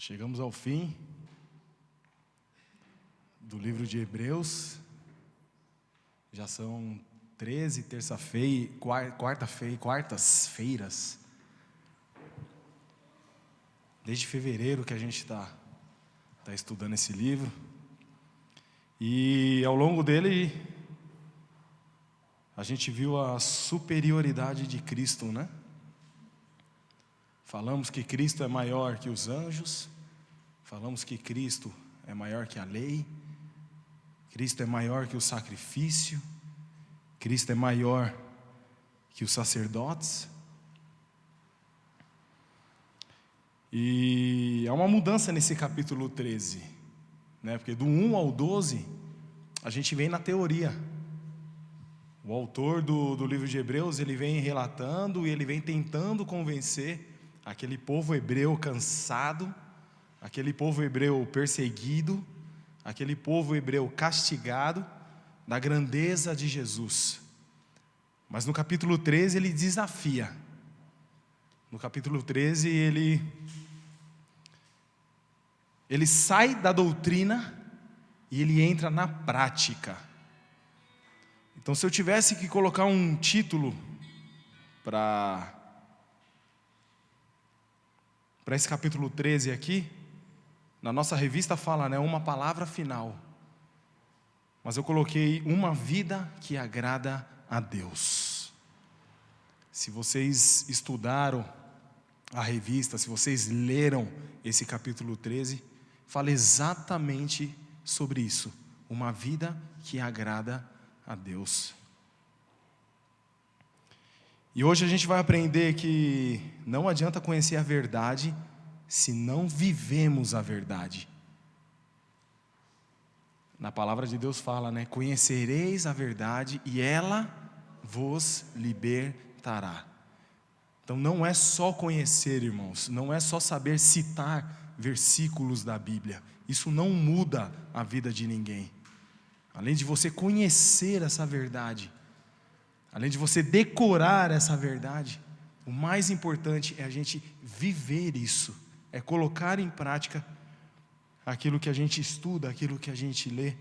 Chegamos ao fim do livro de Hebreus. Já são 13 quartas-feiras. Desde fevereiro que a gente está estudando esse livro. E ao longo dele, a gente viu a superioridade de Cristo, né? Falamos que Cristo é maior que os anjos. Falamos que Cristo é maior que a lei. Cristo é maior que o sacrifício. Cristo é maior que os sacerdotes. E há uma mudança nesse capítulo 13, né? Porque do 1 ao 12, a gente vem na teoria. O autor do livro de Hebreus, ele vem relatando e ele vem tentando convencer aquele povo hebreu cansado, aquele povo hebreu perseguido, aquele povo hebreu castigado, da grandeza de Jesus. Mas no capítulo 13 ele desafia. No capítulo 13 ele sai da doutrina e ele entra na prática. Então, se eu tivesse que colocar um título para esse capítulo 13 aqui, na nossa revista fala, né, uma palavra final. Mas eu coloquei uma vida que agrada a Deus. Se vocês estudaram a revista, se vocês leram esse capítulo 13, fala exatamente sobre isso. Uma vida que agrada a Deus. E hoje a gente vai aprender que não adianta conhecer a verdade se não vivemos a verdade. Na palavra de Deus fala, né? Conhecereis a verdade e ela vos libertará. Então não é só conhecer, irmãos, não é só saber citar versículos da Bíblia. Isso não muda a vida de ninguém. Além de você conhecer essa verdade, além de você decorar essa verdade, o mais importante é a gente viver isso, é colocar em prática aquilo que a gente estuda, aquilo que a gente lê.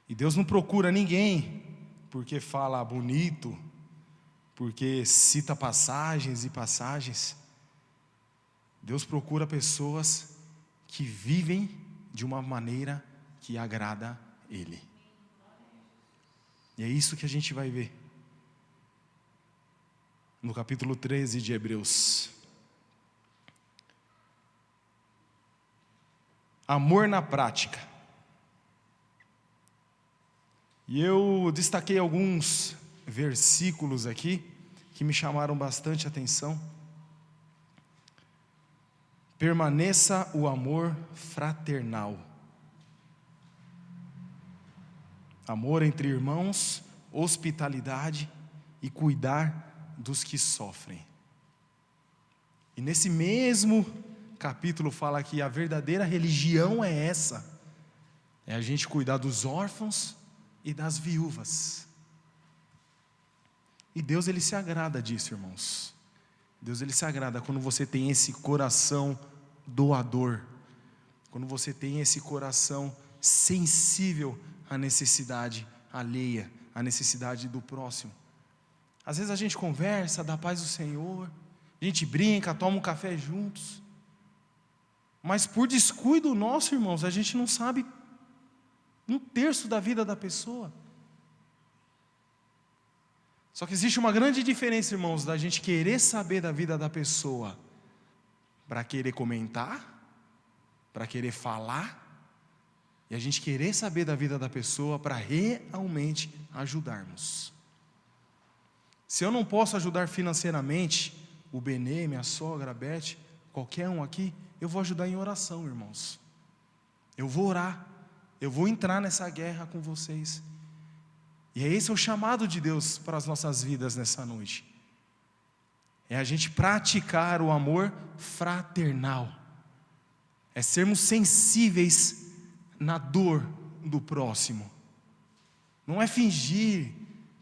E Deus não procura ninguém porque fala bonito, porque cita passagens e passagens. Deus procura pessoas que vivem de uma maneira que agrada Ele. E é isso que a gente vai ver no capítulo 13 de Hebreus. Amor na prática. E eu destaquei alguns versículos aqui que me chamaram bastante atenção. Permaneça o amor fraternal. Amor entre irmãos, hospitalidade e cuidar dos que sofrem. E nesse mesmo capítulo fala que a verdadeira religião é essa. É a gente cuidar dos órfãos e das viúvas. E Deus, Ele se agrada disso, irmãos. Deus, Ele se agrada quando você tem esse coração doador. Quando você tem esse coração sensível à necessidade alheia, à necessidade do próximo. Às vezes a gente conversa, dá paz do Senhor, a gente brinca, toma um café juntos. Mas por descuido nosso, irmãos, a gente não sabe 1/3 da vida da pessoa. Só que existe uma grande diferença, irmãos, da gente querer saber da vida da pessoa para querer comentar, para querer falar, e a gente querer saber da vida da pessoa para realmente ajudarmos. Se eu não posso ajudar financeiramente, o Benê, minha sogra, a Beth, qualquer um aqui, eu vou ajudar em oração, irmãos. Eu vou orar, eu vou entrar nessa guerra com vocês. E é esse o chamado de Deus para as nossas vidas nessa noite. É a gente praticar o amor fraternal. É sermos sensíveis na dor do próximo. Não é fingir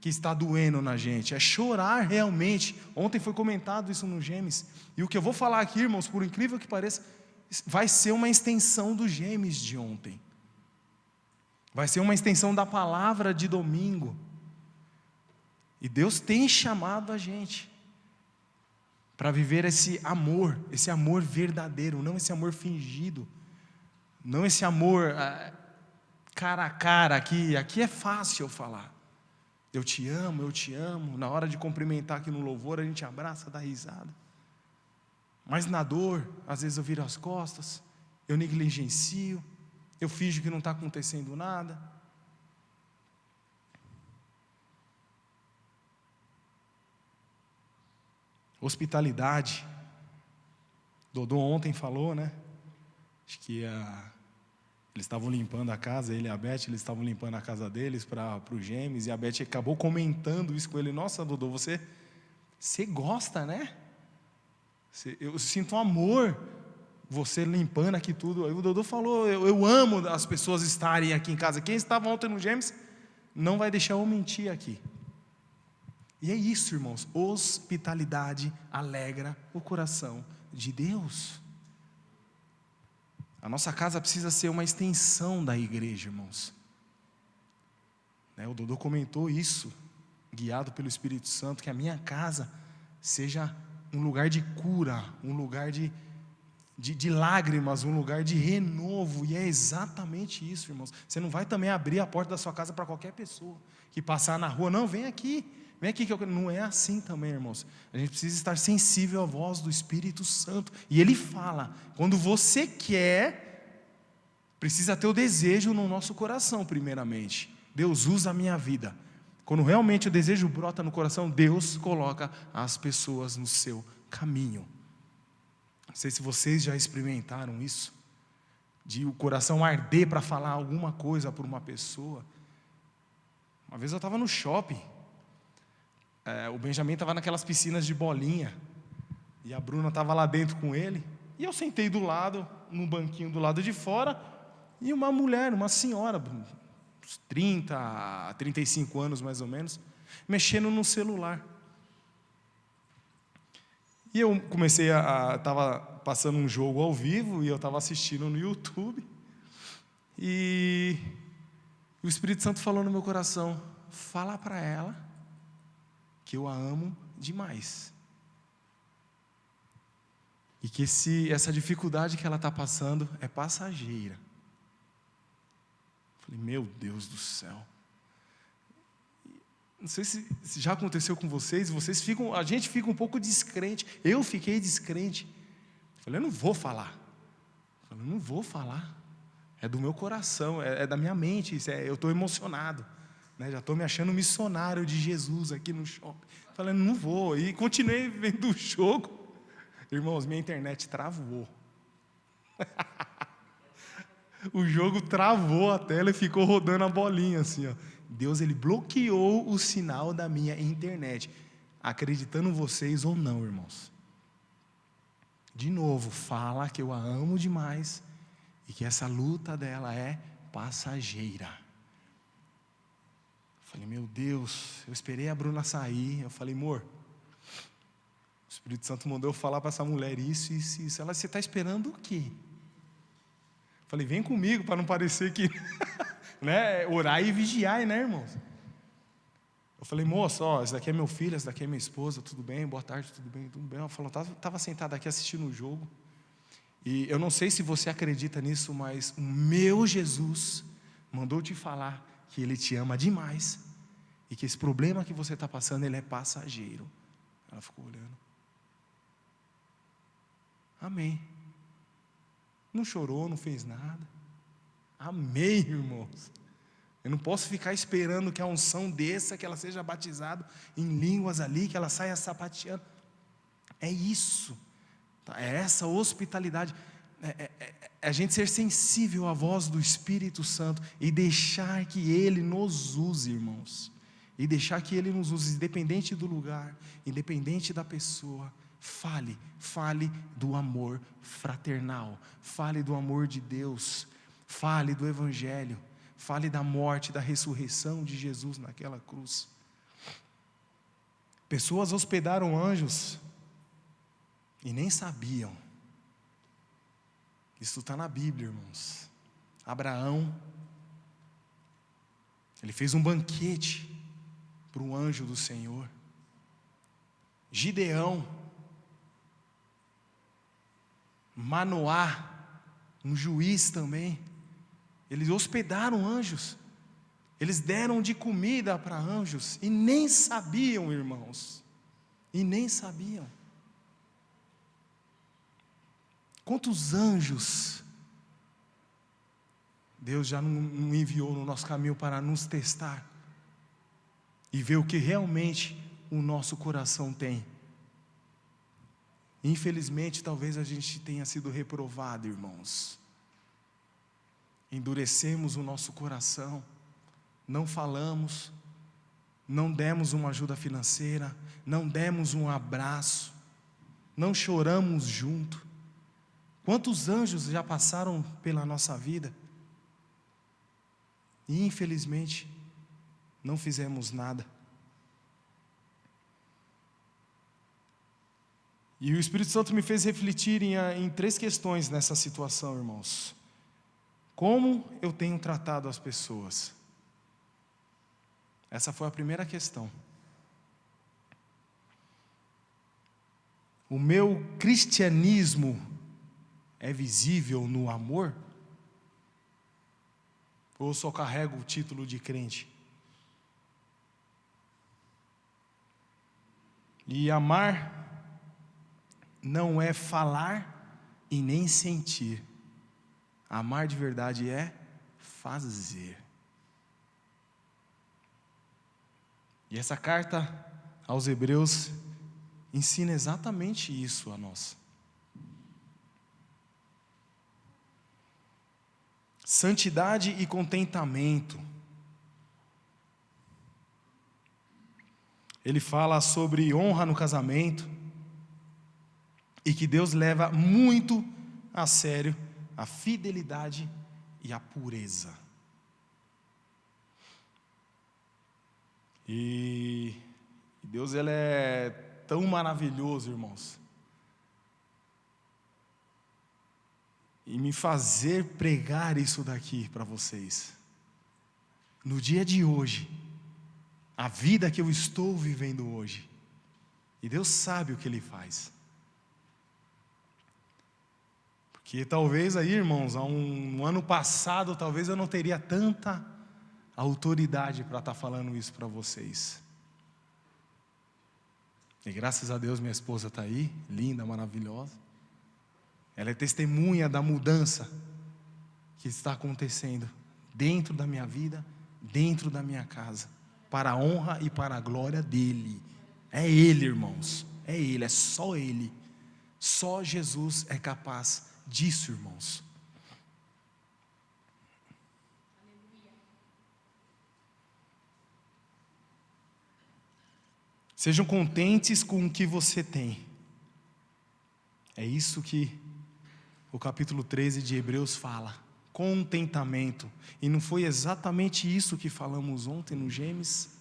que está doendo na gente, é chorar realmente. Ontem foi comentado isso no Gênesis. E o que eu vou falar aqui, irmãos, por incrível que pareça, vai ser uma extensão do Gêmeos de ontem. Vai ser uma extensão da palavra de domingo. E Deus tem chamado a gente para viver esse amor verdadeiro, não esse amor fingido, não esse amor cara a cara, aqui é fácil eu falar. Eu te amo, na hora de cumprimentar aqui no louvor a gente abraça, dá risada. Mas na dor, às vezes eu viro as costas, eu negligencio, eu finjo que não está acontecendo nada. Hospitalidade. Dodô ontem falou, né? Acho que eles estavam limpando a casa, ele e a Beth, eles estavam limpando a casa deles para os Gêmeos, e a Beth acabou comentando isso com ele. Nossa, Dodô, você gosta, né? Eu sinto um amor, você limpando aqui tudo. Aí o Dodô falou, eu amo as pessoas estarem aqui em casa. Quem estava ontem no Gêmeos não vai deixar eu mentir aqui. E é isso, irmãos, hospitalidade alegra o coração de Deus. A nossa casa precisa ser uma extensão da igreja, irmãos. O Dodô comentou isso, guiado pelo Espírito Santo, que a minha casa seja um lugar de cura, um lugar de lágrimas, um lugar de renovo. E é exatamente isso, irmãos. Você não vai também abrir a porta da sua casa para qualquer pessoa que passar na rua. Não, vem aqui que eu quero. Não é assim também, irmãos. A gente precisa estar sensível à voz do Espírito Santo. E Ele fala, quando você quer, precisa ter o desejo no nosso coração primeiramente. Deus usa a minha vida. Quando realmente o desejo brota no coração, Deus coloca as pessoas no seu caminho. Não sei se vocês já experimentaram isso, de o coração arder para falar alguma coisa por uma pessoa. Uma vez eu estava no shopping, o Benjamin estava naquelas piscinas de bolinha, e a Bruna estava lá dentro com ele, e eu sentei do lado, num banquinho do lado de fora, e uma mulher, uma senhora, uns 30, 35 anos mais ou menos, mexendo no celular. E eu comecei estava passando um jogo ao vivo, e eu estava assistindo no YouTube, e o Espírito Santo falou no meu coração, fala para ela, que eu a amo demais. E que essa dificuldade que ela está passando é passageira. Falei, meu Deus do céu. Não sei se já aconteceu com vocês, a gente fica um pouco descrente. Eu fiquei descrente. Falei, eu não vou falar. É do meu coração, é da minha mente, eu estou emocionado. Já estou me achando missionário de Jesus aqui no shopping. Falei, não vou. E continuei vendo o jogo. Irmãos, minha internet travou. O jogo travou a tela e ficou rodando a bolinha assim, ó. Deus, Ele bloqueou o sinal da minha internet. Acreditando vocês ou não, irmãos. De novo, fala que eu a amo demais e que essa luta dela é passageira. Falei, meu Deus, eu esperei a Bruna sair. Eu falei, amor, o Espírito Santo mandou eu falar para essa mulher isso. Ela, você está esperando o quê? Falei, vem comigo para não parecer que... orar e vigiar, né, irmãos? Eu falei, moça, esse daqui é meu filho, essa daqui é minha esposa, tudo bem? Boa tarde, tudo bem? Ela falou, estava sentada aqui assistindo o jogo. E eu não sei se você acredita nisso, mas o meu Jesus mandou te falar que Ele te ama demais e que esse problema que você está passando, ele é passageiro. Ela ficou olhando. Amém. Não chorou, não fez nada. Amém, irmãos. Eu não posso ficar esperando que a unção desça, que ela seja batizada em línguas ali, que ela saia sapateando. É isso. É essa hospitalidade. É a gente ser sensível à voz do Espírito Santo e deixar que Ele nos use, irmãos. E deixar que Ele nos use, independente do lugar, independente da pessoa. Fale do amor fraternal. Fale do amor de Deus. Fale do Evangelho. Fale da morte, da ressurreição de Jesus naquela cruz. Pessoas hospedaram anjos e nem sabiam. Isso está na Bíblia, irmãos. Abraão, ele fez um banquete para o anjo do Senhor. Gideão, Manoá, um juiz também, eles hospedaram anjos, eles deram de comida para anjos, e nem sabiam, irmãos, e nem sabiam. Quantos anjos Deus já não enviou no nosso caminho para nos testar e ver o que realmente o nosso coração tem. Infelizmente, talvez a gente tenha sido reprovado, irmãos. Endurecemos o nosso coração, não falamos, não demos uma ajuda financeira, não demos um abraço, não choramos junto. Quantos anjos já passaram pela nossa vida e infelizmente não fizemos nada. E o Espírito Santo me fez refletir em 3 questões nessa situação, irmãos. Como eu tenho tratado as pessoas? Essa foi a primeira questão. O meu cristianismo é visível no amor? Ou eu só carrego o título de crente? E amar não é falar e nem sentir. Amar de verdade é fazer. E essa carta aos Hebreus ensina exatamente isso a nós. Santidade e contentamento. Ele fala sobre honra no casamento e que Deus leva muito a sério a fidelidade e a pureza. E Deus, ele é tão maravilhoso, irmãos, e me fazer pregar isso daqui para vocês. No dia de hoje, a vida que eu estou vivendo hoje, e Deus sabe o que Ele faz. Porque talvez aí, irmãos, no ano passado, talvez eu não teria tanta autoridade para estar falando isso para vocês. E graças a Deus minha esposa está aí, linda, maravilhosa. Ela é testemunha da mudança que está acontecendo dentro da minha vida, dentro da minha casa, para a honra e para a glória dEle. É Ele, irmãos, é Ele, é só Ele. Só Jesus é capaz disso, irmãos. Sejam contentes com o que você tem. É isso que o capítulo 13 de Hebreus fala. Contentamento. E não foi exatamente isso que falamos ontem no Gênesis?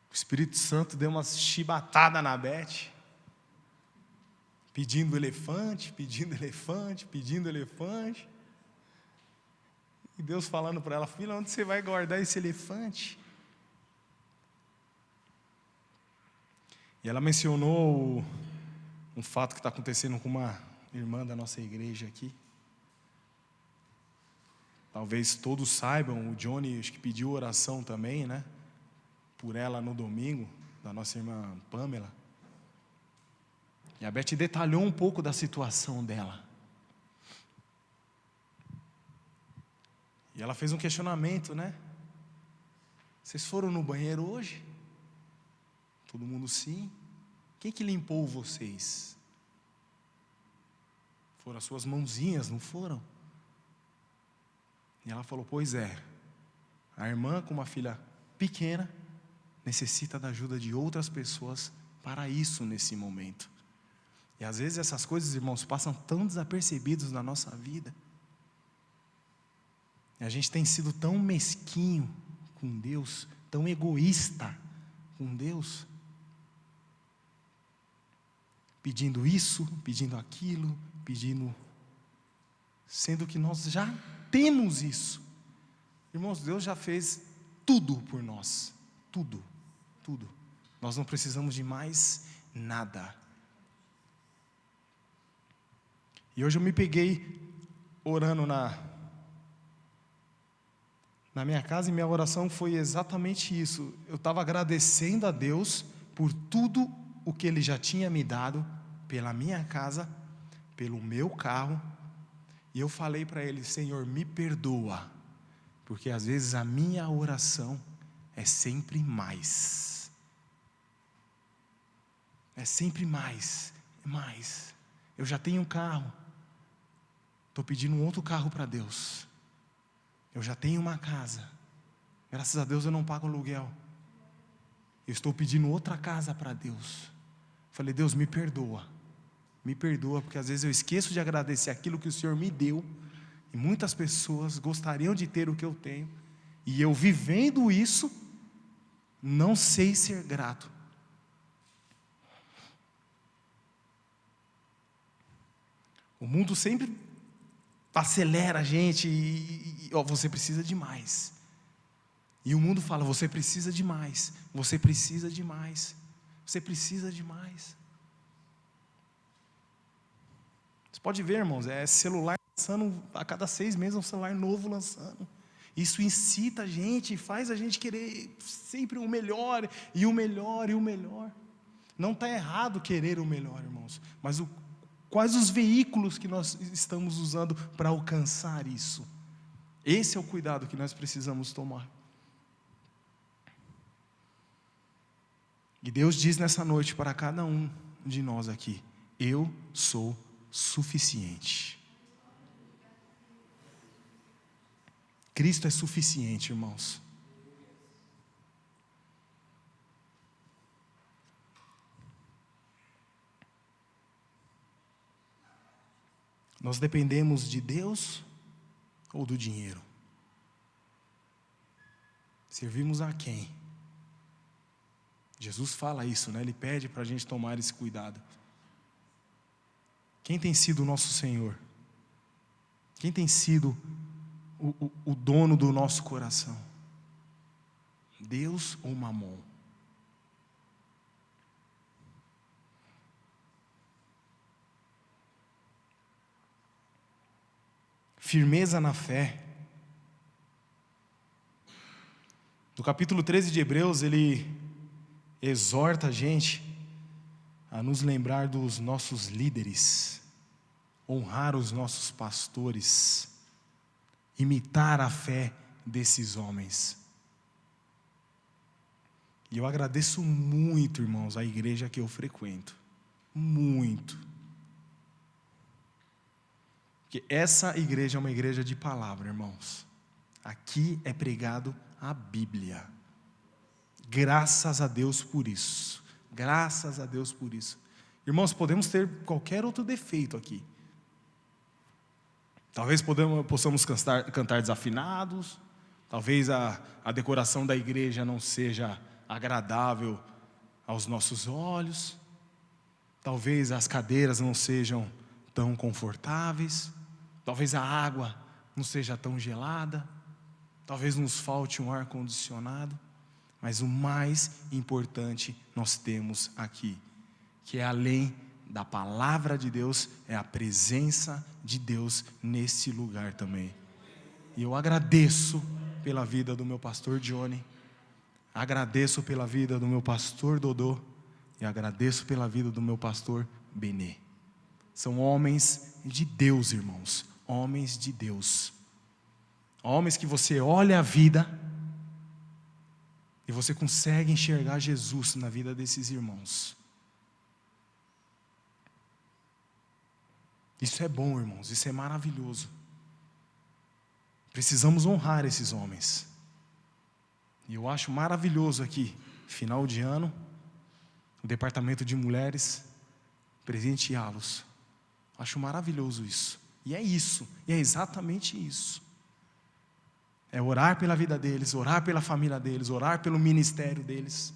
O Espírito Santo deu uma chibatada na Beth, pedindo elefante, pedindo elefante, pedindo elefante. E Deus falando para ela: filha, onde você vai guardar esse elefante? E ela mencionou um fato que está acontecendo com uma irmã da nossa igreja aqui. Talvez todos saibam, o Johnny acho que pediu oração também, né? Por ela no domingo, da nossa irmã Pamela. E a Beth detalhou um pouco da situação dela. E ela fez um questionamento, né? Vocês foram no banheiro hoje? Todo mundo sim. Quem que limpou vocês? Foram as suas mãozinhas, não foram? E ela falou: pois é, a irmã com uma filha pequena necessita da ajuda de outras pessoas para isso nesse momento. E às vezes essas coisas, irmãos, passam tão desapercebidos na nossa vida. E a gente tem sido tão mesquinho com Deus, tão egoísta com Deus, pedindo isso, pedindo aquilo, pedindo sendo que nós já temos isso. Irmãos, Deus já fez tudo por nós, tudo, tudo. Nós não precisamos de mais nada. E hoje eu me peguei orando na minha casa, e minha oração foi exatamente isso. Eu estava agradecendo a Deus por tudo o que Ele já tinha me dado, pela minha casa, pelo meu carro, e eu falei para Ele: Senhor, me perdoa, porque às vezes a minha oração é sempre mais. É sempre mais, mais. Eu já tenho um carro, estou pedindo um outro carro para Deus. Eu já tenho uma casa, graças a Deus eu não pago aluguel. Eu estou pedindo outra casa para Deus. Falei: Deus, me perdoa, porque às vezes eu esqueço de agradecer aquilo que o Senhor me deu, e muitas pessoas gostariam de ter o que eu tenho, e eu vivendo isso, não sei ser grato. O mundo sempre acelera a gente e você precisa de mais. E o mundo fala: você precisa de mais, você precisa de mais, você precisa de mais. Você pode ver, irmãos, é celular lançando, a cada 6 meses um celular novo lançando. Isso incita a gente, faz a gente querer sempre o melhor, e o melhor, e o melhor. Não está errado querer o melhor, irmãos, mas quais os veículos que nós estamos usando para alcançar isso? Esse é o cuidado que nós precisamos tomar. E Deus diz nessa noite para cada um de nós aqui: eu sou suficiente. Cristo é suficiente, irmãos. Nós dependemos de Deus ou do dinheiro? Servimos a quem? Jesus fala isso, né? Ele pede para a gente tomar esse cuidado. Quem tem sido o nosso Senhor? Quem tem sido o dono do nosso coração? Deus ou Mamon? Firmeza na fé. No capítulo 13 de Hebreus, ele exorta a gente a nos lembrar dos nossos líderes, honrar os nossos pastores, imitar a fé desses homens. E eu agradeço muito, irmãos, a igreja que eu frequento, muito. Porque essa igreja é uma igreja de palavra, irmãos. Aqui é pregado a Bíblia. Graças a Deus por isso. Graças a Deus por isso. Irmãos, podemos ter qualquer outro defeito aqui. Talvez possamos cantar desafinados. Talvez a decoração da igreja não seja agradável aos nossos olhos. Talvez as cadeiras não sejam tão confortáveis. Talvez a água não seja tão gelada. Talvez nos falte um ar-condicionado. Mas o mais importante nós temos aqui, que é além da palavra de Deus, é a presença de Deus nesse lugar também. E eu agradeço pela vida do meu pastor Johnny, agradeço pela vida do meu pastor Dodô, e agradeço pela vida do meu pastor Benê. São homens de Deus, irmãos, homens de Deus. Homens que você olha a vida e você consegue enxergar Jesus na vida desses irmãos. Isso é bom, irmãos, isso é maravilhoso. Precisamos honrar esses homens. E eu acho maravilhoso aqui, final de ano, o departamento de mulheres presenteá-los. Acho maravilhoso isso. E é exatamente isso. É orar pela vida deles, orar pela família deles, orar pelo ministério deles.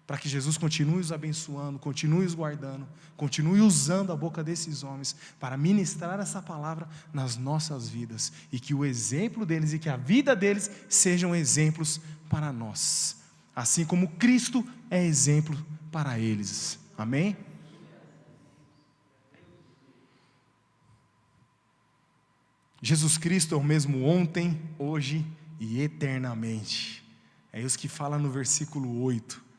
para que Jesus continue os abençoando, continue os guardando, continue usando a boca desses homens para ministrar essa palavra nas nossas vidas, e que o exemplo deles e que a vida deles sejam exemplos para nós, assim como Cristo é exemplo para eles. Amém? Jesus Cristo é o mesmo ontem, hoje e eternamente. É isso que fala no versículo 8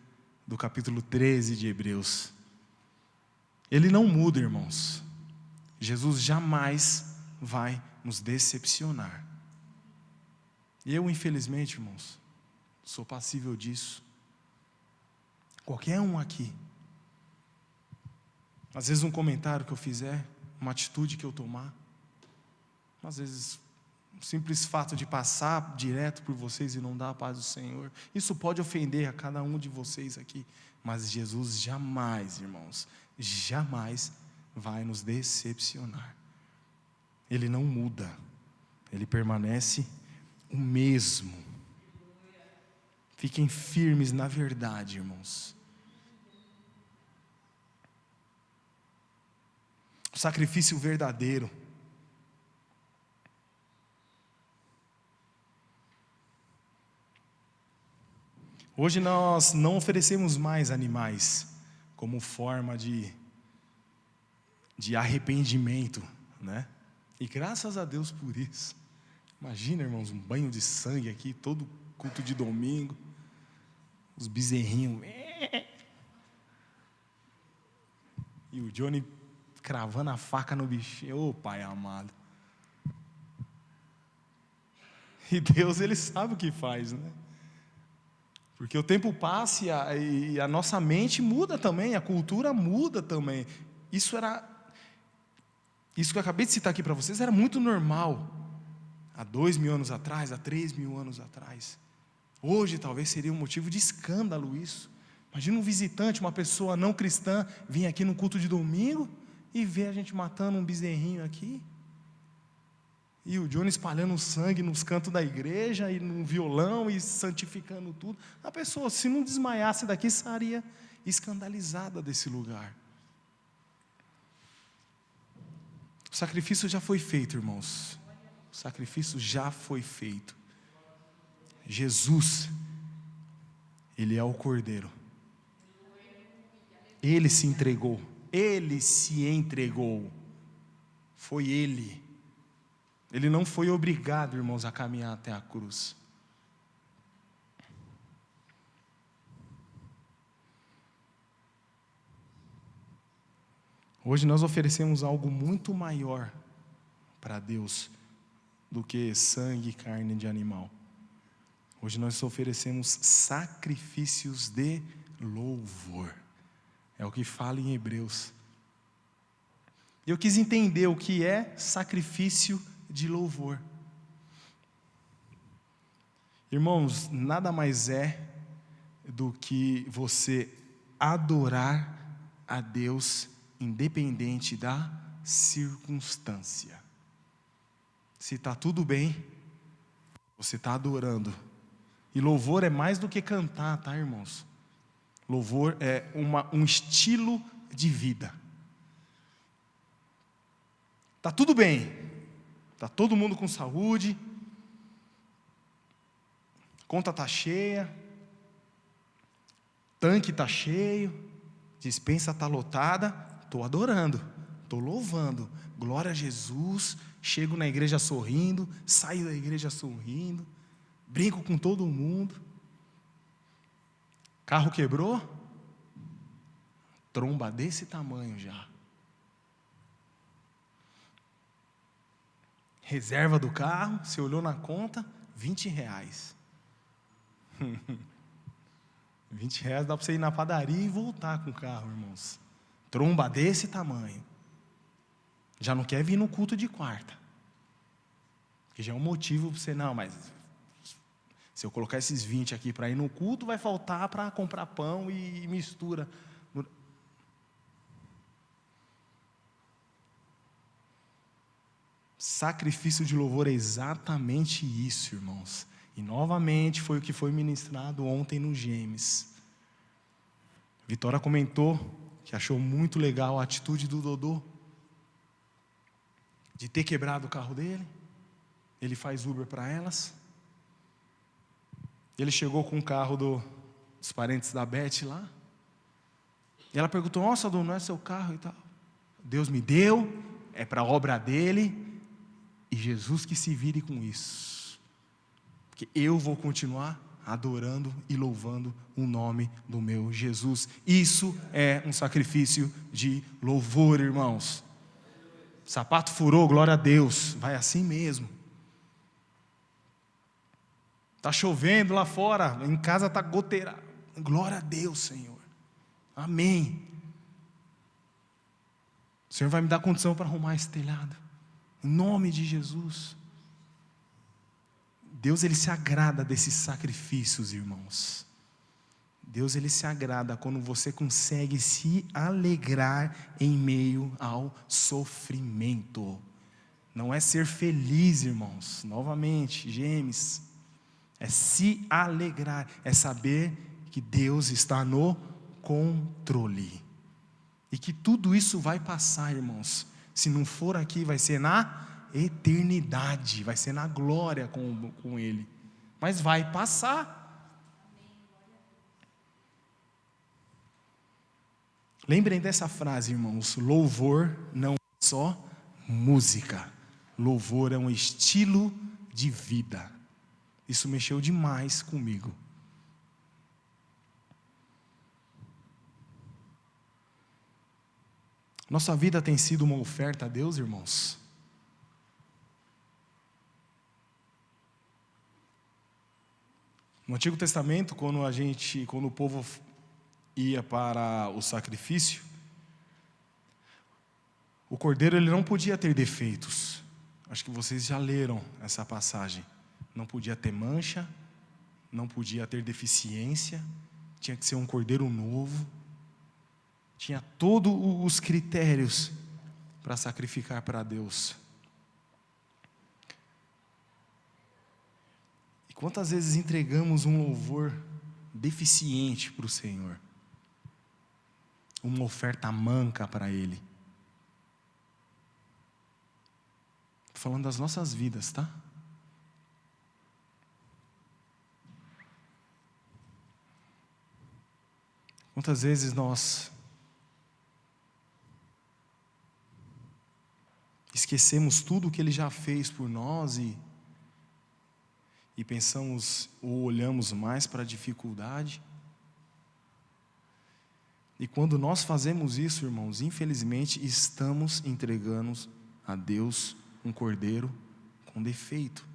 do capítulo 13 de Hebreus. Ele não muda, irmãos. Jesus jamais vai nos decepcionar. Eu, infelizmente, irmãos, sou passível disso. Qualquer um aqui. Às vezes um comentário que eu fizer, uma atitude que eu tomar, às vezes o simples fato de passar direto por vocês e não dar a paz do Senhor, isso pode ofender a cada um de vocês aqui, mas Jesus jamais, irmãos, jamais vai nos decepcionar. Ele não muda, Ele permanece o mesmo. Fiquem firmes na verdade, irmãos. O sacrifício verdadeiro. Hoje nós não oferecemos mais animais como forma de arrependimento, né? E graças a Deus por isso. Imagina, irmãos, um banho de sangue aqui, todo culto de domingo, os bezerrinhos, e o Johnny cravando a faca no bichinho. Ô Pai amado. E Deus, Ele sabe o que faz, né? Porque o tempo passa e a nossa mente muda também, a cultura muda também. Isso que eu acabei de citar aqui para vocês, era muito normal. Há 2.000 anos atrás, há 3.000 anos atrás. Hoje talvez seria um motivo de escândalo isso. Imagina um visitante, uma pessoa não cristã, vir aqui no culto de domingo e ver a gente matando um bezerrinho aqui. E o Johnny espalhando sangue nos cantos da igreja, e no violão, e santificando tudo. A pessoa, se não desmaiasse daqui, estaria escandalizada desse lugar. O sacrifício já foi feito, irmãos. O sacrifício já foi feito. Jesus, Ele é o Cordeiro. Ele se entregou. Ele se entregou. Foi Ele. Ele não foi obrigado, irmãos, a caminhar até a cruz. Hoje nós oferecemos algo muito maior para Deus do que sangue e carne de animal. Hoje nós oferecemos sacrifícios de louvor. É o que fala em Hebreus. Eu quis entender o que é sacrifício de louvor. Irmãos, nada mais é do que você adorar a Deus independente da circunstância. Se está tudo bem, você está adorando. E louvor é mais do que cantar, tá, irmãos? Louvor é um estilo de vida. Está tudo bem. Está todo mundo com saúde, conta está cheia, tanque está cheio, despensa está lotada, estou adorando, estou louvando, glória a Jesus, chego na igreja sorrindo, saio da igreja sorrindo, brinco com todo mundo, carro quebrou, tromba desse tamanho já. Reserva do carro, você olhou na conta, R$20. R$20 dá para você ir na padaria e voltar com o carro, irmãos. Tromba desse tamanho. Já não quer vir no culto de quarta. Que já é um motivo para você, não, mas se eu colocar esses 20 aqui para ir no culto, vai faltar para comprar pão e mistura. Sacrifício de louvor é exatamente isso, irmãos. E novamente foi o que foi ministrado ontem no Gêmeos. Vitória comentou que achou muito legal a atitude do Dodô de ter quebrado o carro dele. Ele faz Uber para elas. Ele chegou com o carro dos parentes da Beth lá. E ela perguntou: nossa, Dodô, não é seu carro e tal? Deus me deu, é para a obra dele, e Jesus que se vire com isso. Porque eu vou continuar adorando e louvando o nome do meu Jesus. Isso é um sacrifício de louvor, irmãos. Sapato furou, glória a Deus, vai assim mesmo. Está chovendo lá fora, em casa está goteira, glória a Deus, Senhor, amém. O Senhor vai me dar condição para arrumar esse telhado, em nome de Jesus. Deus, Ele se agrada desses sacrifícios, irmãos. Deus, Ele se agrada quando você consegue se alegrar em meio ao sofrimento. Não é ser feliz, irmãos, novamente, Gêmeos, é se alegrar, é saber que Deus está no controle, e que tudo isso vai passar, irmãos. Se não for aqui, vai ser na eternidade, vai ser na glória com Ele, mas vai passar. Lembrem dessa frase, irmãos: louvor não é só música, louvor é um estilo de vida. Isso mexeu demais comigo. Nossa vida tem sido uma oferta a Deus, irmãos? No Antigo Testamento, quando o povo ia para o sacrifício, o cordeiro ele não podia ter defeitos. Acho que vocês já leram essa passagem. Não podia ter mancha, não podia ter deficiência, tinha que ser um cordeiro novo. Tinha todos os critérios para sacrificar para Deus. E quantas vezes entregamos um louvor deficiente para o Senhor? Uma oferta manca para Ele. Estou falando das nossas vidas, tá? Quantas vezes nós esquecemos tudo o que Ele já fez por nós e pensamos ou olhamos mais para a dificuldade? E quando nós fazemos isso, irmãos, infelizmente estamos entregando a Deus um cordeiro com defeito.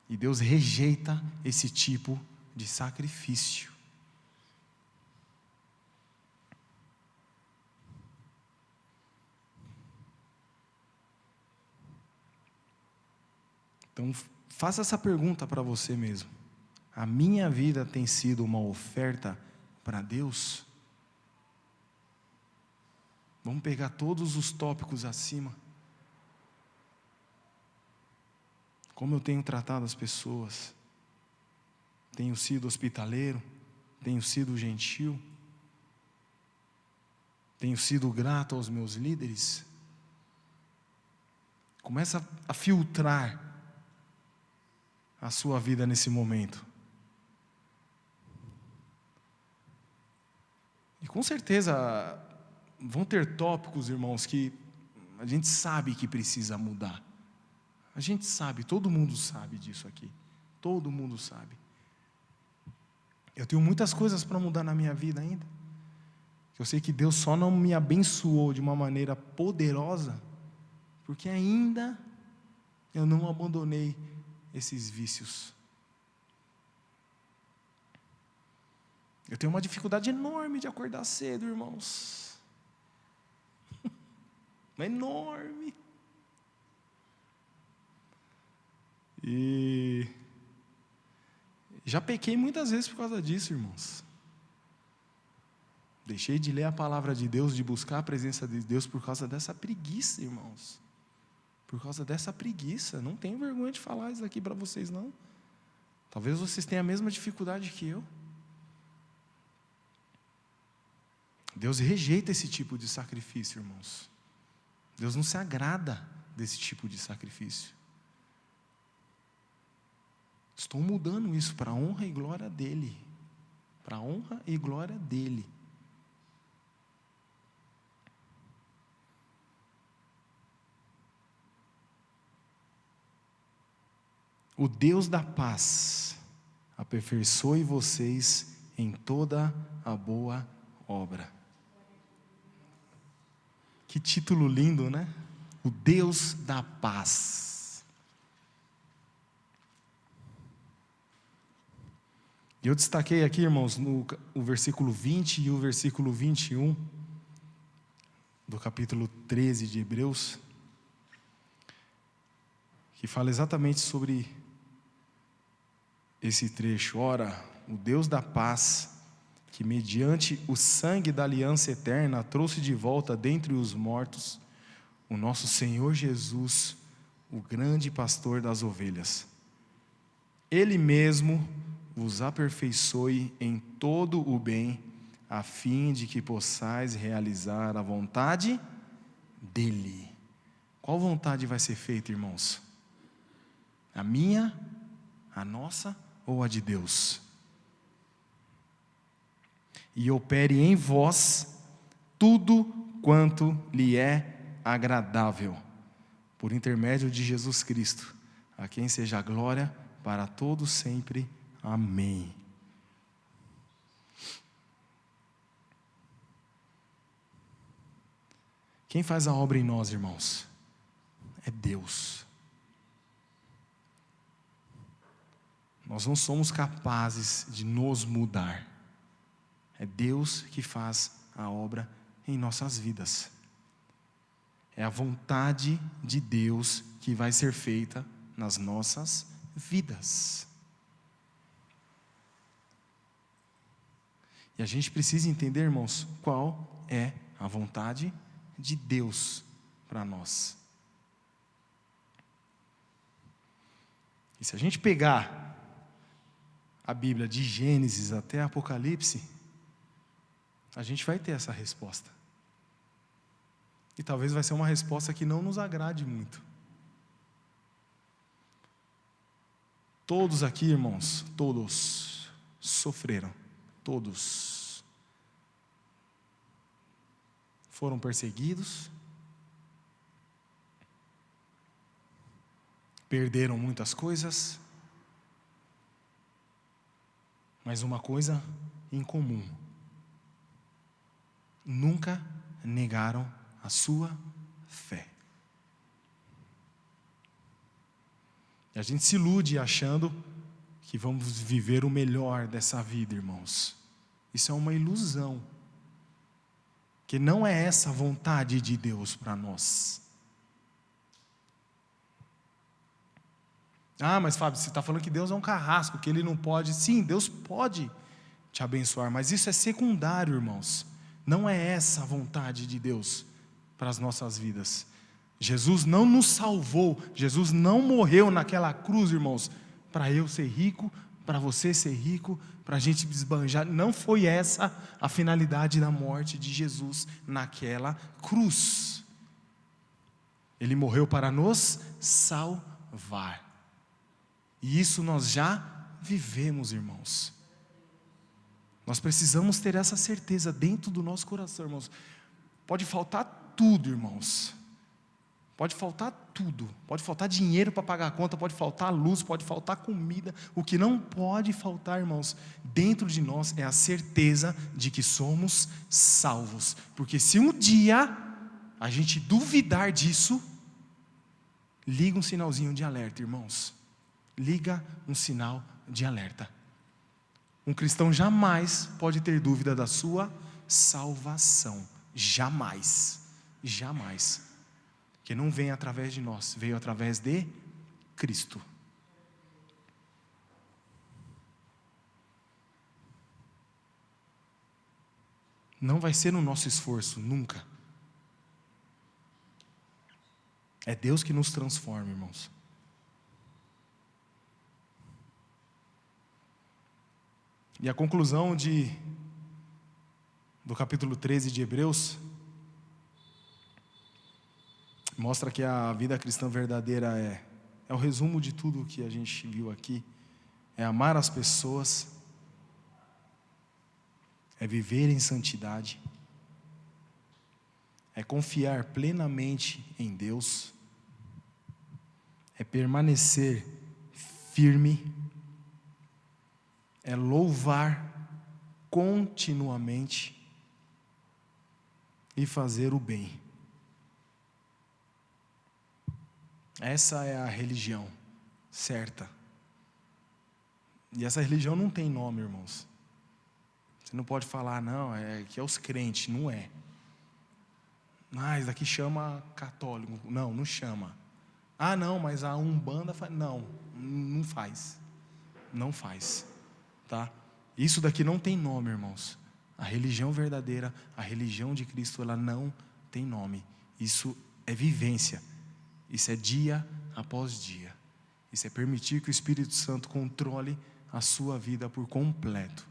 E Deus rejeita esse tipo de sacrifício. Então, faça essa pergunta para você mesmo: a minha vida tem sido uma oferta para Deus? Vamos pegar todos os tópicos acima. Como eu tenho tratado as pessoas? Tenho sido hospitaleiro? Tenho sido gentil? Tenho sido grato aos meus líderes? Começa a filtrar a sua vida nesse momento. E com certeza vão ter tópicos, irmãos, que a gente sabe que precisa mudar. A gente sabe, todo mundo sabe disso aqui. Todo mundo sabe. Eu tenho muitas coisas para mudar na minha vida ainda. Eu sei que Deus só não me abençoou de uma maneira poderosa porque ainda eu não abandonei esses vícios. Eu tenho uma dificuldade enorme de acordar cedo, irmãos. Enorme. E já pequei muitas vezes por causa disso, irmãos. Deixei de ler a palavra de Deus, de buscar a presença de Deus por causa dessa preguiça, irmãos. Por causa dessa preguiça. Não tenho vergonha de falar isso aqui para vocês, não. Talvez vocês tenham a mesma dificuldade que eu. Deus rejeita esse tipo de sacrifício, irmãos. Deus não se agrada desse tipo de sacrifício. Estou mudando isso para a honra e glória dEle. Para a honra e glória dEle. O Deus da paz aperfeiçoe vocês em toda a boa obra. Que título lindo, né? O Deus da paz. E eu destaquei aqui, irmãos, o versículo 20 e o versículo 21 do capítulo 13 de Hebreus, que fala exatamente sobre esse trecho. Ora, o Deus da paz, que mediante o sangue da aliança eterna trouxe de volta dentre os mortos o nosso Senhor Jesus, o grande pastor das ovelhas. Ele mesmo vos aperfeiçoe em todo o bem, a fim de que possais realizar a vontade dEle. Qual vontade vai ser feita, irmãos? A minha, a nossa ou a de Deus? E opere em vós tudo quanto lhe é agradável, por intermédio de Jesus Cristo, a quem seja a glória para todos sempre. Amém. Quem faz a obra em nós, irmãos? É Deus. Nós não somos capazes de nos mudar. É Deus que faz a obra em nossas vidas. É a vontade de Deus que vai ser feita nas nossas vidas. E a gente precisa entender, irmãos, qual é a vontade de Deus para nós. E se a gente pegar a Bíblia de Gênesis até Apocalipse, a gente vai ter essa resposta. E talvez vai ser uma resposta que não nos agrade muito. Todos aqui, irmãos, todos sofreram. Todos foram perseguidos, perderam muitas coisas, mas uma coisa em comum: nunca negaram a sua fé. E a gente se ilude achando que vamos viver o melhor dessa vida, irmãos. Isso é uma ilusão, que não é essa a vontade de Deus para nós. Ah, mas Fábio, você está falando que Deus é um carrasco, que Ele não pode. Sim, Deus pode te abençoar, mas isso é secundário, irmãos. Não é essa a vontade de Deus para as nossas vidas. Jesus não nos salvou, Jesus não morreu naquela cruz, irmãos, para eu ser rico, para você ser rico, para a gente desbanjar. Não foi essa a finalidade da morte de Jesus naquela cruz. Ele morreu para nos salvar. E isso nós já vivemos, irmãos. Nós precisamos ter essa certeza dentro do nosso coração, irmãos. Pode faltar tudo, irmãos. Pode faltar tudo. Pode faltar dinheiro para pagar a conta, pode faltar luz, pode faltar comida. O que não pode faltar, irmãos, dentro de nós é a certeza de que somos salvos. Porque se um dia a gente duvidar disso, liga um sinalzinho de alerta, irmãos. Liga um sinal de alerta. Um cristão jamais pode ter dúvida da sua salvação. Jamais. Jamais. Que não vem através de nós, veio através de Cristo. Não vai ser no nosso esforço, nunca. É Deus que nos transforma, irmãos. E a conclusão de do capítulo 13 de Hebreus, mostra que a vida cristã verdadeira é o resumo de tudo que a gente viu aqui. É amar as pessoas, é viver em santidade, é confiar plenamente em Deus, é permanecer firme, é louvar continuamente e fazer o bem. Essa é a religião certa. E essa religião não tem nome, irmãos. Você não pode falar, não, que é os crentes, não é. Isso daqui chama católico. Não, não chama. Não, mas a Umbanda faz. Não, não faz. Não faz. Tá? Isso daqui não tem nome, irmãos. A religião verdadeira, a religião de Cristo, ela não tem nome. Isso é vivência. Isso é dia após dia. Isso é permitir que o Espírito Santo controle a sua vida por completo.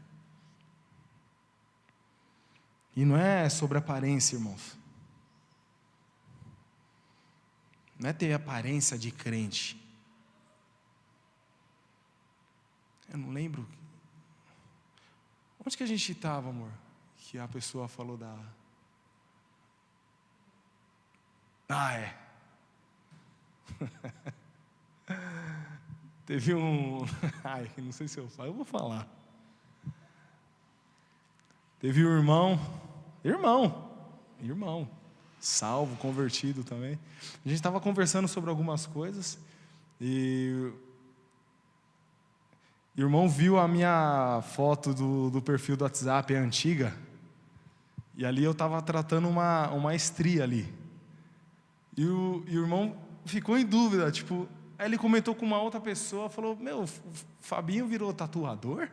E não é sobre aparência, irmãos. Não é ter aparência de crente. Eu não lembro. Onde que a gente estava, amor? Que a pessoa falou da... Teve um... não sei se eu falo. Eu vou falar. Teve um irmão, salvo, convertido também. A gente estava conversando sobre algumas coisas e o irmão viu a minha foto do perfil do WhatsApp, antiga, e ali eu estava tratando uma estria ali. E o irmão ficou em dúvida, aí ele comentou com uma outra pessoa, falou, o Fabinho virou tatuador?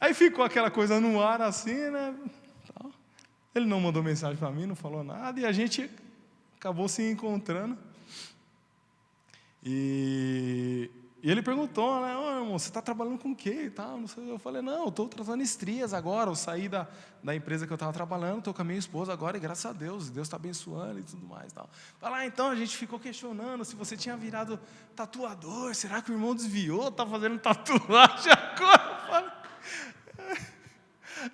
Aí ficou aquela coisa no ar assim, né? Ele não mandou mensagem para mim, não falou nada, e a gente acabou se encontrando. E ele perguntou, né? Irmão, você está trabalhando com o quê e tal? Não sei. Eu falei, não, eu estou tratando estrias agora. Eu saí da empresa que eu estava trabalhando, estou com a minha esposa agora, e graças a Deus está abençoando e tudo mais. Tal. Então a gente ficou questionando se você tinha virado tatuador. Será que o irmão desviou? Está fazendo tatuagem agora?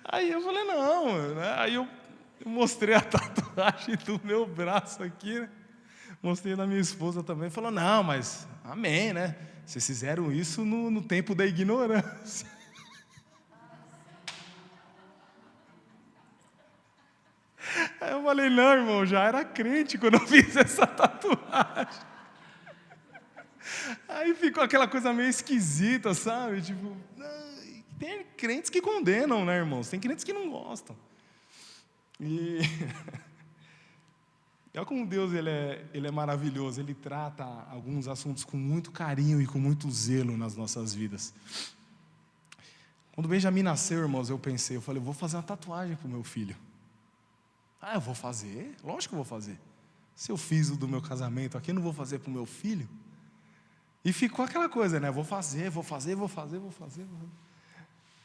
Aí eu falei, não, né? Aí eu mostrei a tatuagem do meu braço aqui, né? Mostrei na minha esposa também. Falou, não, mas amém, né? Vocês fizeram isso no tempo da ignorância. Aí eu falei, não, irmão, já era crente quando eu fiz essa tatuagem. Aí ficou aquela coisa meio esquisita, sabe? Tem crentes que condenam, né, irmãos? Tem crentes que não gostam. E olha como Deus ele é maravilhoso. Ele trata alguns assuntos com muito carinho e com muito zelo nas nossas vidas. Quando o Benjamin nasceu, irmãos, eu falei, vou fazer uma tatuagem para o meu filho. Eu vou fazer? Lógico que eu vou fazer. Se eu fiz o do meu casamento aqui, eu não vou fazer para o meu filho? E ficou aquela coisa, né? Vou fazer.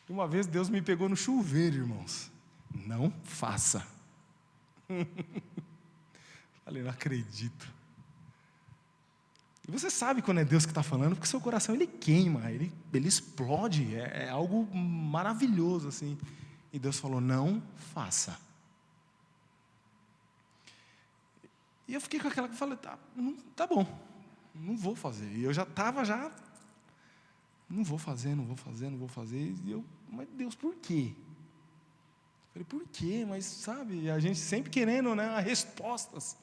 E uma vez Deus me pegou no chuveiro, irmãos. Não faça. Falei, não acredito. E você sabe quando é Deus que está falando, porque seu coração ele queima, ele explode, é algo maravilhoso assim. E Deus falou, não faça. E eu fiquei com aquela, falei, tá bom, não vou fazer. E eu já estava, não vou fazer. E eu, mas Deus, por quê? Eu falei, por quê? Mas sabe, a gente sempre querendo, né, respostas.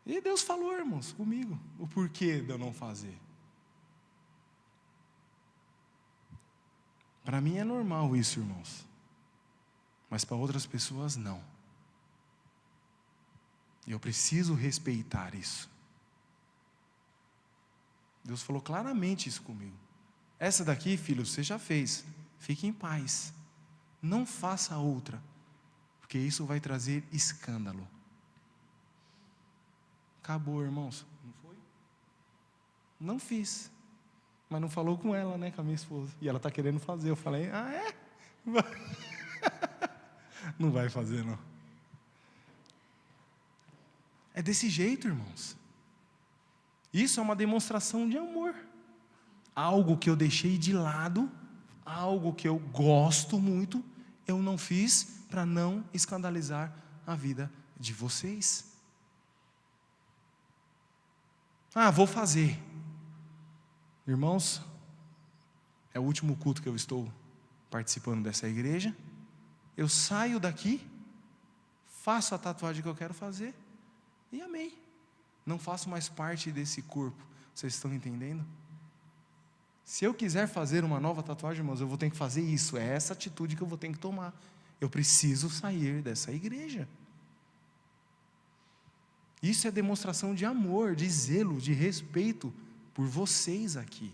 E Deus falou, irmãos, comigo, o porquê de eu não fazer. Para mim é normal isso, irmãos. Mas para outras pessoas, não. E eu preciso respeitar isso. Deus falou claramente isso comigo. Essa daqui, filho, você já fez. Fique em paz. Não faça outra. Porque isso vai trazer escândalo. Acabou, irmãos. Não foi? Não fiz. Mas não falou com ela, né, com a minha esposa. E ela está querendo fazer. Eu falei, é? Não vai fazer, não. É desse jeito, irmãos. Isso é uma demonstração de amor. Algo que eu deixei de lado, algo que eu gosto muito, eu não fiz para não escandalizar a vida de vocês. Vou fazer. Irmãos, é o último culto que eu estou participando dessa igreja. Eu saio daqui, faço a tatuagem que eu quero fazer e amém. Não faço mais parte desse corpo. Vocês estão entendendo? Se eu quiser fazer uma nova tatuagem, irmãos, eu vou ter que fazer isso. É essa atitude que eu vou ter que tomar. Eu preciso sair dessa igreja. Isso é demonstração de amor, de zelo, de respeito por vocês aqui.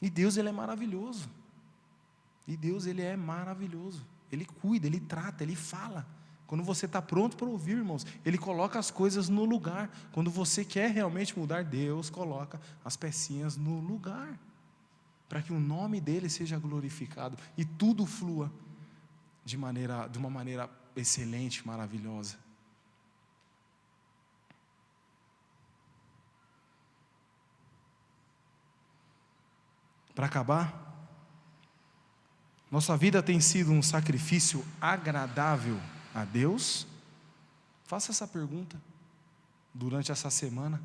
E Deus, Ele é maravilhoso. E Deus, Ele é maravilhoso. Ele cuida, Ele trata, Ele fala. Quando você está pronto para ouvir, irmãos, Ele coloca as coisas no lugar. Quando você quer realmente mudar, Deus coloca as pecinhas no lugar, para que o nome dEle seja glorificado e tudo flua de uma maneira excelente, maravilhosa. Para acabar, nossa vida tem sido um sacrifício agradável a Deus? Faça essa pergunta durante essa semana.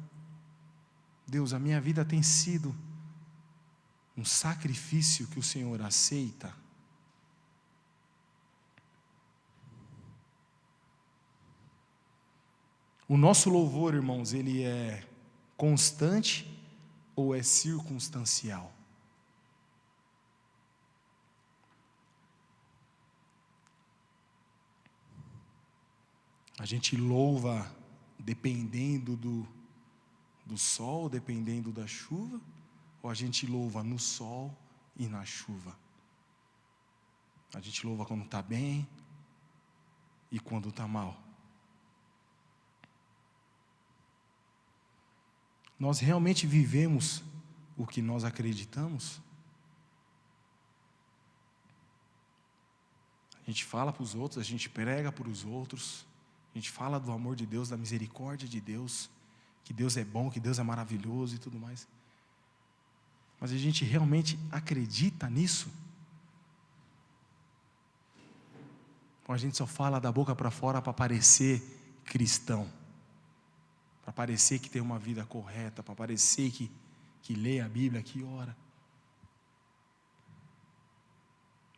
Deus, a minha vida tem sido um sacrifício que o Senhor aceita? O nosso louvor, irmãos, ele é constante ou é circunstancial? A gente louva dependendo do sol, dependendo da chuva, ou a gente louva no sol e na chuva? A gente louva quando está bem e quando está mal. Nós realmente vivemos o que nós acreditamos? A gente fala para os outros, a gente prega para os outros, a gente fala do amor de Deus, da misericórdia de Deus, que Deus é bom, que Deus é maravilhoso e tudo mais. Mas a gente realmente acredita nisso? Ou a gente só fala da boca para fora para parecer cristão? Para parecer que tem uma vida correta, para parecer que lê a Bíblia, que ora?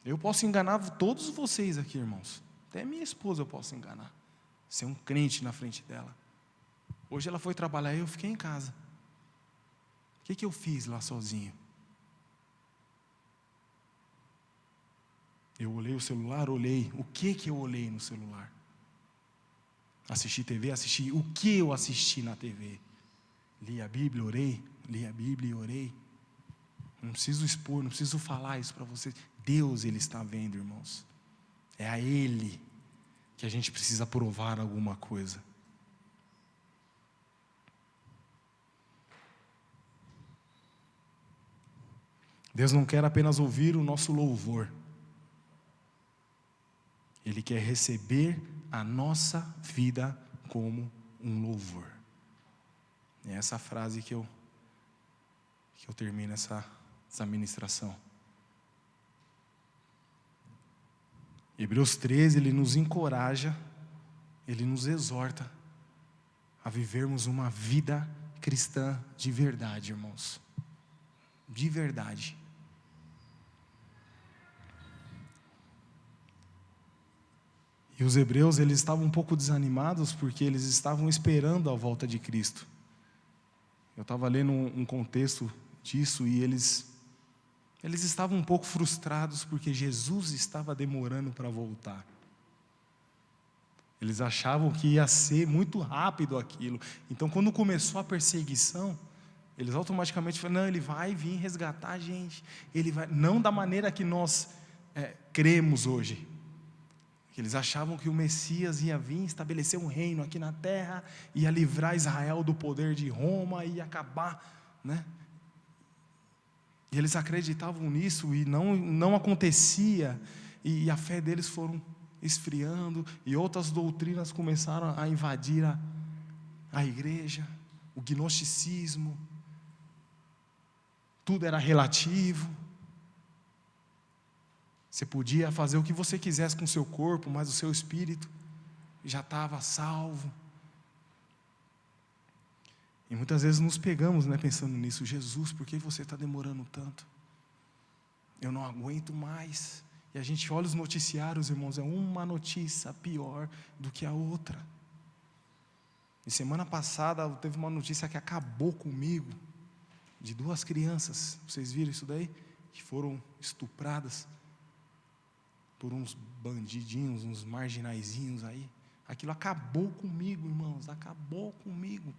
Eu posso enganar todos vocês aqui, irmãos. Até minha esposa eu posso enganar. Ser um crente na frente dela. Hoje ela foi trabalhar e eu fiquei em casa. O que eu fiz lá sozinho? Eu olhei o celular, olhei. O que eu olhei no celular? Assisti TV, assisti. O que eu assisti na TV? Li a Bíblia, orei. Li a Bíblia e orei. Não preciso expor, não preciso falar isso para vocês. Deus, Ele está vendo, irmãos. É a Ele que a gente precisa provar alguma coisa. Deus não quer apenas ouvir o nosso louvor. Ele quer receber a nossa vida como um louvor. É essa frase que eu termino essa ministração. Hebreus 13, ele nos encoraja, ele nos exorta a vivermos uma vida cristã de verdade, irmãos. De verdade. E os hebreus, eles estavam um pouco desanimados porque eles estavam esperando a volta de Cristo. Eu estava lendo um contexto disso e eles estavam um pouco frustrados porque Jesus estava demorando para voltar. Eles achavam que ia ser muito rápido aquilo. Então, quando começou a perseguição, eles automaticamente falaram, não, Ele vai vir resgatar a gente. Ele vai, não da maneira que nós cremos hoje. Eles achavam que o Messias ia vir, estabelecer um reino aqui na terra, ia livrar Israel do poder de Roma, ia acabar, né? E eles acreditavam nisso e não acontecia, e a fé deles foram esfriando, e outras doutrinas começaram a invadir a igreja, o gnosticismo, tudo era relativo. Você podia fazer o que você quisesse com o seu corpo, mas o seu espírito já estava salvo. E muitas vezes nos pegamos, né, pensando nisso. Jesus, por que você está demorando tanto? Eu não aguento mais. E a gente olha os noticiários, irmãos, é uma notícia pior do que a outra. E semana passada teve uma notícia que acabou comigo, de 2 crianças, vocês viram isso daí? Que foram estupradas por uns bandidinhos, uns marginaizinhos aí. Aquilo acabou comigo, irmãos, acabou comigo.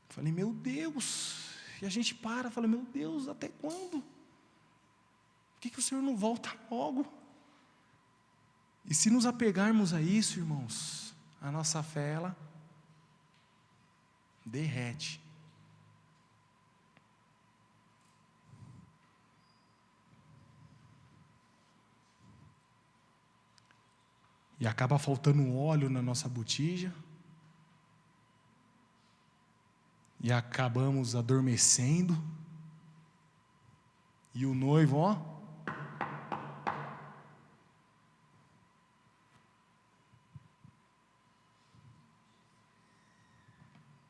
Falei, meu Deus. E a gente fala, meu Deus, até quando? Por que o Senhor não volta logo? E se nos apegarmos a isso, irmãos, a nossa fé, ela derrete. E acaba faltando óleo na nossa botija. E acabamos adormecendo. E o noivo, ó.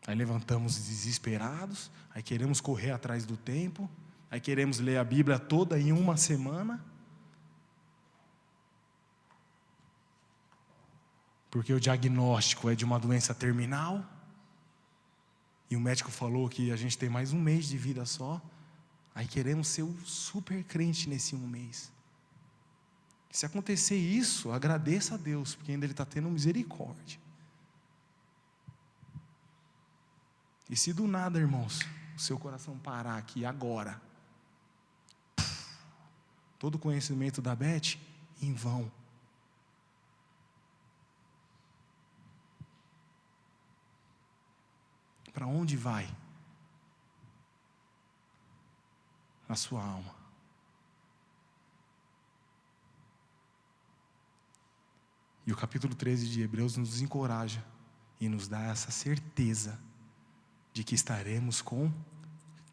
Aí levantamos desesperados. Aí queremos correr atrás do tempo. Aí queremos ler a Bíblia toda em uma semana. Porque o diagnóstico é de uma doença terminal, e o médico falou que a gente tem mais um mês de vida só, aí queremos ser o super crente nesse um mês. Se acontecer isso, agradeça a Deus, porque ainda Ele está tendo misericórdia. E se do nada, irmãos, o seu coração parar aqui agora, todo o conhecimento da Beth, em vão. Para onde vai a sua alma? E o capítulo 13 de Hebreus nos encoraja e nos dá essa certeza de que estaremos com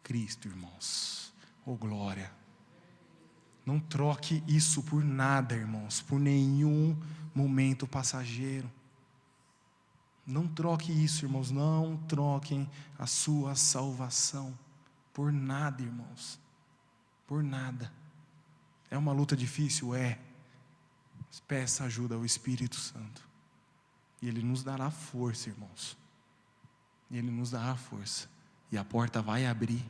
Cristo, irmãos. Oh, glória! Não troque isso por nada, irmãos, por nenhum momento passageiro. Não troque isso, irmãos, não troquem a sua salvação por nada, irmãos, por nada. É uma luta difícil? É. Peça ajuda ao Espírito Santo, e Ele nos dará força, irmãos, Ele nos dará força, e a porta vai abrir,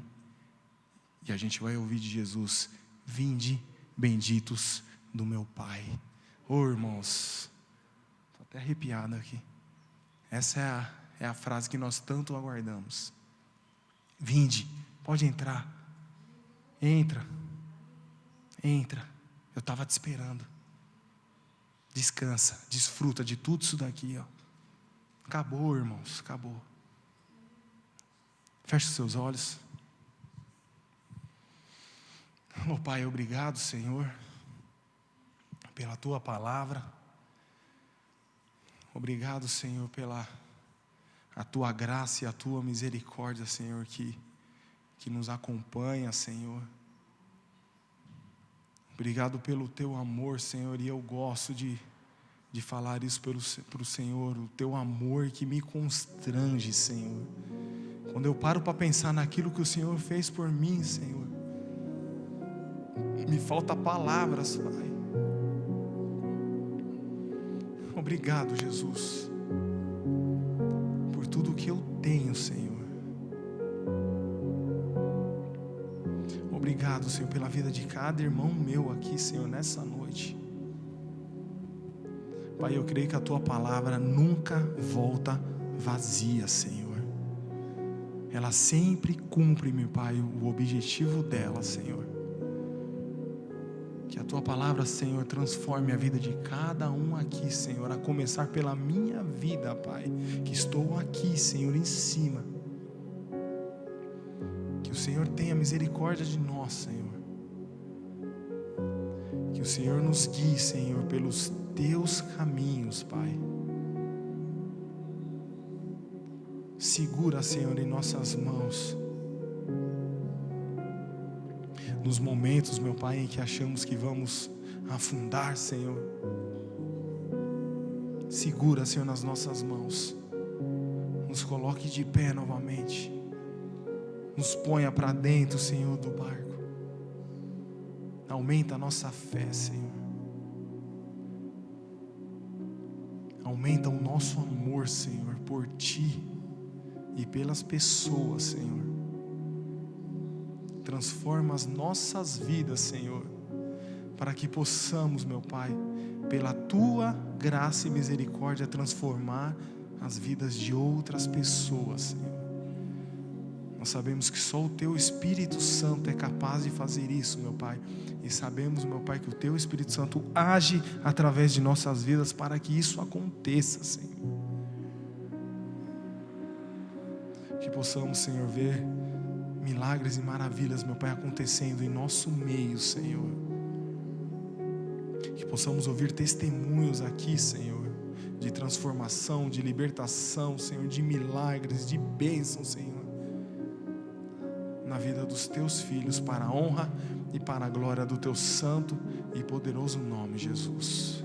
e a gente vai ouvir de Jesus: vinde, benditos do meu Pai. Oh, irmãos, estou até arrepiado aqui. Essa é a frase que nós tanto aguardamos. Vinde, pode entrar. Entra. Eu estava te esperando. Descansa, desfruta de tudo isso daqui, ó. Acabou, irmãos, acabou. Feche os seus olhos. Oh, Pai, obrigado, Senhor, pela Tua palavra. Obrigado, Senhor, pela a Tua graça e a Tua misericórdia, Senhor, que nos acompanha, Senhor. Obrigado pelo Teu amor, Senhor, e eu gosto de falar isso para o Senhor, o Teu amor que me constrange, Senhor. Quando eu paro para pensar naquilo que o Senhor fez por mim, Senhor, me falta palavras, Pai. Obrigado, Jesus, por tudo que eu tenho, Senhor. Obrigado, Senhor, pela vida de cada irmão meu aqui, Senhor, nessa noite. Pai, eu creio que a Tua palavra nunca volta vazia, Senhor. Ela sempre cumpre, meu Pai, o objetivo dela, Senhor. Que a Tua palavra, Senhor, transforme a vida de cada um aqui, Senhor, a começar pela minha vida, Pai, que estou aqui, Senhor, em cima. Que o Senhor tenha misericórdia de nós, Senhor. Que o Senhor nos guie, Senhor, pelos Teus caminhos, Pai. Segura, Senhor, em nossas mãos. Nos momentos, meu Pai, em que achamos que vamos afundar, Senhor. Segura, Senhor, nas nossas mãos. Nos coloque de pé novamente. Nos ponha para dentro, Senhor, do barco. Aumenta a nossa fé, Senhor. Aumenta o nosso amor, Senhor, por Ti e pelas pessoas, Senhor. Transforma as nossas vidas, Senhor, para que possamos, meu Pai, pela Tua graça e misericórdia, transformar as vidas de outras pessoas, Senhor. Nós sabemos que só o Teu Espírito Santo é capaz de fazer isso, meu Pai. E sabemos, meu Pai, que o Teu Espírito Santo age através de nossas vidas para que isso aconteça, Senhor. Que possamos, Senhor, ver milagres e maravilhas, meu Pai, acontecendo em nosso meio, Senhor. Que possamos ouvir testemunhos aqui, Senhor, de transformação, de libertação, Senhor, de milagres, de bênção, Senhor, na vida dos Teus filhos, para a honra e para a glória do Teu santo e poderoso nome, Jesus.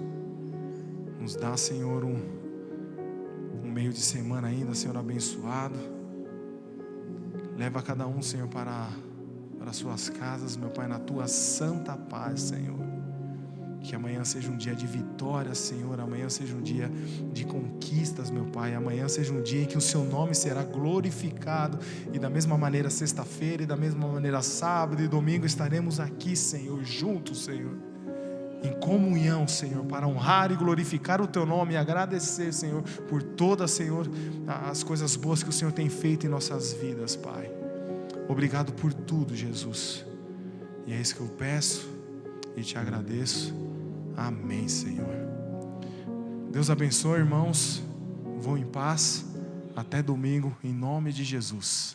Nos dá, Senhor, um meio de semana ainda, Senhor, abençoado. Leva cada um, Senhor, para suas casas, meu Pai, na Tua santa paz, Senhor. Que amanhã seja um dia de vitória, Senhor. Amanhã seja um dia de conquistas, meu Pai. Amanhã seja um dia em que o Seu nome será glorificado. E da mesma maneira sexta-feira, e da mesma maneira sábado e domingo estaremos aqui, Senhor, juntos, Senhor, em comunhão, Senhor, para honrar e glorificar o Teu nome e agradecer, Senhor, por todas, Senhor, as coisas boas que o Senhor tem feito em nossas vidas, Pai. Obrigado por tudo, Jesus. E é isso que eu peço e Te agradeço. Amém, Senhor. Deus abençoe, irmãos. Vão em paz. Até domingo, em nome de Jesus.